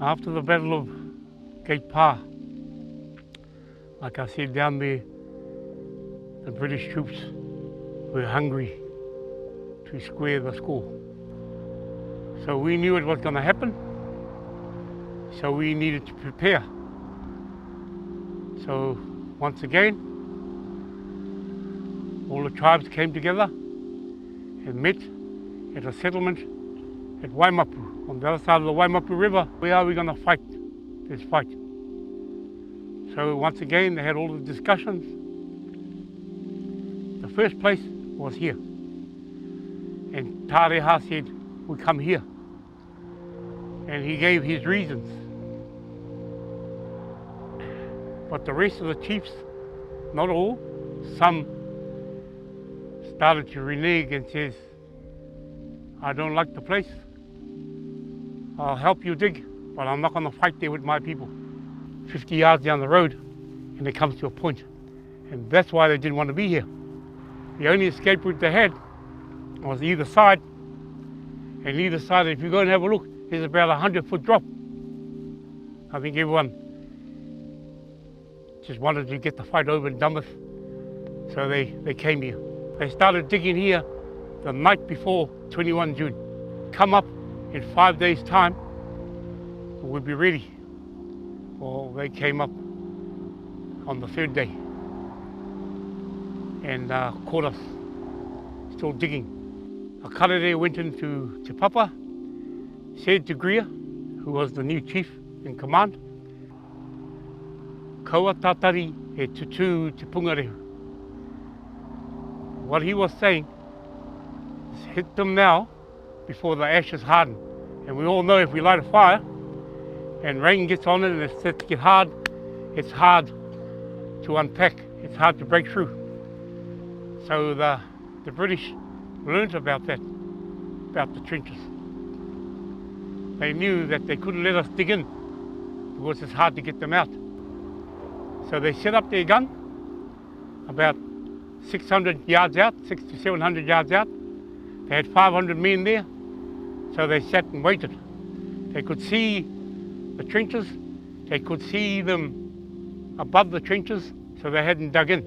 After the Battle of Gate Pa, like I said, down there, the British troops were hungry to square the score. So we knew it was going to happen, so we needed to prepare. So once again, all the tribes came together and met at a settlement at Waimapu, on the other side of the Waimapu River. Where are we going to fight this fight? So once again, they had all the discussions. The first place was here. And Tareha said, we come here. And he gave his reasons. But the rest of the chiefs, not all, some started to renege and says, I don't like the place. I'll help you dig, but I'm not going to fight there with my people. 50 yards down the road, and it comes to a point. And that's why they didn't want to be here. The only escape route they had was either side. And either side, if you go and have a look, there's about a 100-foot drop. I think everyone just wanted to get the fight over and done with. So they came here. They started digging here the night before 21 June. Come up in 5 days' time, we'll be ready. Well, they came up on the third day and caught us still digging. A karere went into Te Papa, said to Greer, who was the new chief in command, Kaua tatari e tutu te pungarehu. What he was saying is hit them now before the ashes harden. And we all know if we light a fire and rain gets on it and it starts to get hard, it's hard to unpack, it's hard to break through. So the British learnt about that, about the trenches. They knew that they couldn't let us dig in because it's hard to get them out. So they set up their gun about 600 yards out, 600 to 700 yards out. They had 500 men there, so they sat and waited. They could see the trenches, they could see them above the trenches, so they hadn't dug in.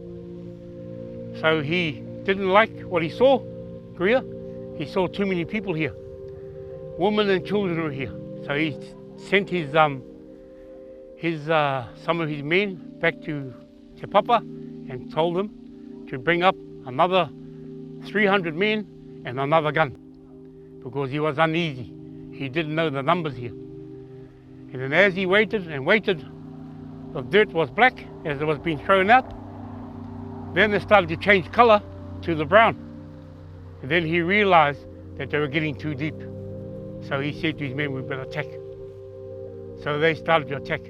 So he didn't like what he saw, Greer. He saw too many people here. Women and children were here. So he sent his some of his men back to Te Papa and told them to bring up another 300 men and another gun, because he was uneasy. He didn't know the numbers here. And then as he waited and waited, the dirt was black as it was being thrown out. Then they started to change color to the brown. And then he realized that they were getting too deep. So he said to his men, we better attack. So they started to attack.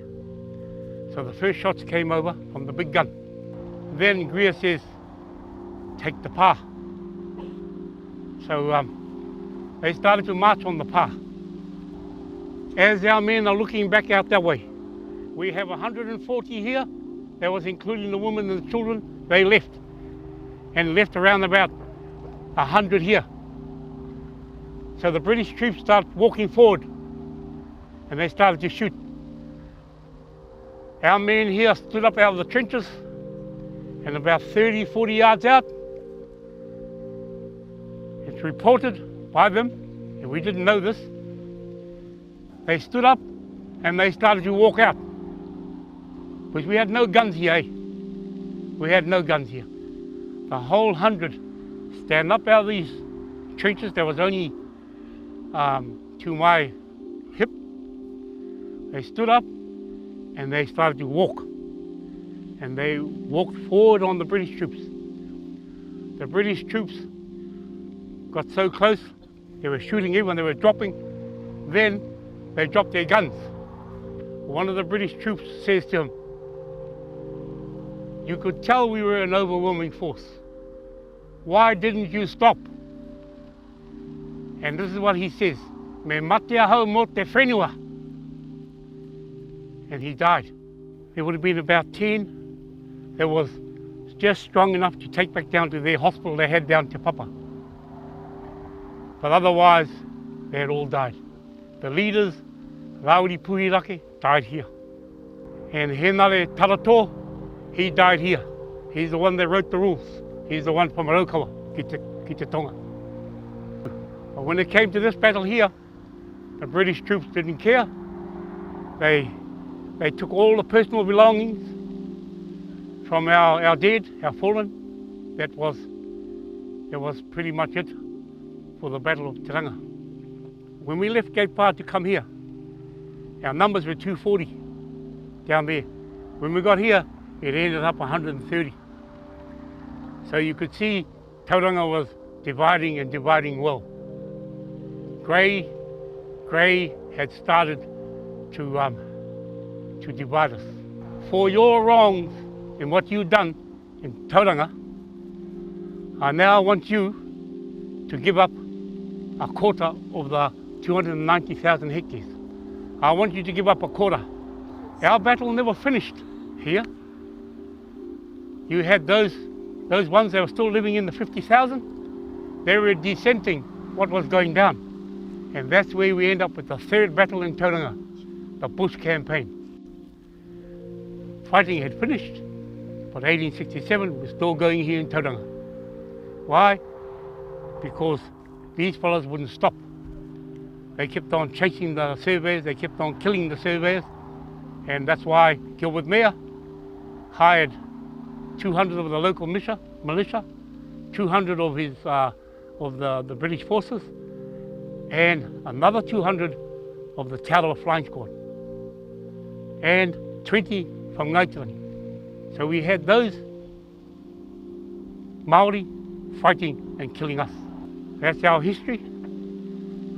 So the first shots came over from the big gun. Then Greer says, take the Pa. So they started to march on the Pa. As our men are looking back out that way, we have 140 here. That was including the women and the children. They left, and left around about 100 here. So the British troops started walking forward, and they started to shoot. Our men here stood up out of the trenches, and about 30, 40 yards out, it's reported by them, and we didn't know this, they stood up and they started to walk out. Because we had no guns here, eh? We had no guns here. The whole 100 stand up out of these trenches. There was only to my hip. They stood up and they started to walk. And they walked forward on the British troops. The British troops got so close, they were shooting everyone, they were dropping. Then they dropped their guns. One of the British troops says to him, you could tell we were an overwhelming force. Why didn't you stop? And this is what he says, me matea hau mo te whenua. And he died. There would have been about 10 that was just strong enough to take back down to their hospital they had down Te Papa. But otherwise, they had all died. The leaders, Lauri Puhirake died here. And Henare Tarato, he died here. He's the one that wrote the rules. He's the one from Araukawa, ki te tonga. But when it came to this battle here, the British troops didn't care. They took all the personal belongings from our dead, our fallen. That was pretty much it for the Battle of Te Ranga. When we left Gate Park to come here, our numbers were 240 down there. When we got here, it ended up 130. So you could see Tauranga was dividing and dividing well. Grey had started to divide us. For your wrongs in what you've done in Tauranga, I now want you to give up a quarter of the 290,000 hectares. I want you to give up a quarter. Our battle never finished here. You had those ones that were still living in the 50,000. They were dissenting what was going down. And that's where we end up with the third battle in Tauranga, the Bush campaign. Fighting had finished, but 1867 was still going here in Tauranga. Why? Because these fellows wouldn't stop. They kept on chasing the surveyors, they kept on killing the surveyors, and that's why Gilbert Mayer hired 200 of the local militia, 200 of his the British forces, and another 200 of the Te Flying Squad, and 20 from Ngaitangi. So we had those Maori fighting and killing us. That's our history.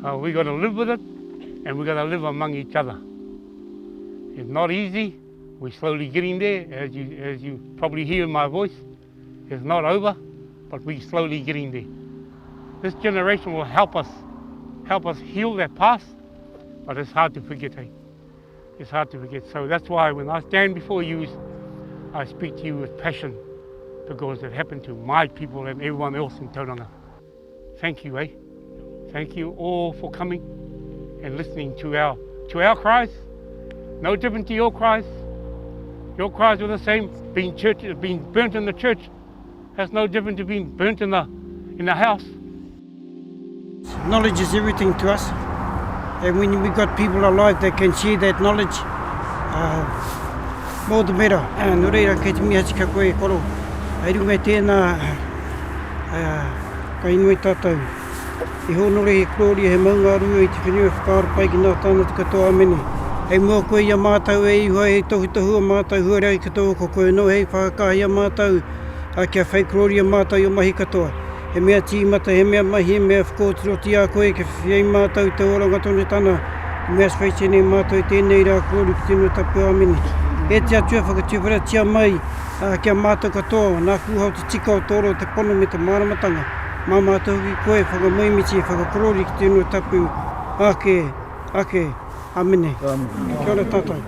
We're going to live with it, and we're going to live among each other. It's not easy. We're slowly getting there, as you probably hear in my voice. It's not over, but we're slowly getting there. This generation will help us heal that past, but it's hard to forget. It's hard to forget. So that's why when I stand before you, I speak to you with passion, because it happened to my people and everyone else in Tauranga. Thank you, Thank you all for coming and listening to our cries. No different to your cries. Your cries were the same. Being burnt in the church, that's no different to being burnt in the house. Knowledge is everything to us, and when we got people alive that can share that knowledge, more the better. Nō reira, kei te mihachi ka koe koro. Ai runga tēnā, ka inui tātou. I honore he kloria he maunga arua I te whenua whakaara pai ki nā tāna te katoa amene. Hei mua koe ia mātau e ihoa hei tohu mātau huarea I katoa ko koe no hei whakakahi a mātau a kia whai kloria mātau o mahi katoa. He mea tīmata, he mea mahi, he mea whakotiro a koe ke whiai mātau te oranga tone tana. He mea swhaitene mātau tēnei rā klori ki tēnua tapu amene. E te atua whakatiwhara tia mai kia mātau katoa, nā kūhau te tika o toro te pono me te māramatanga. Mā mātou ki koe whakamoimiti, whakakorori ki tēnua tapu. Ake, amene. Kia ora tātou.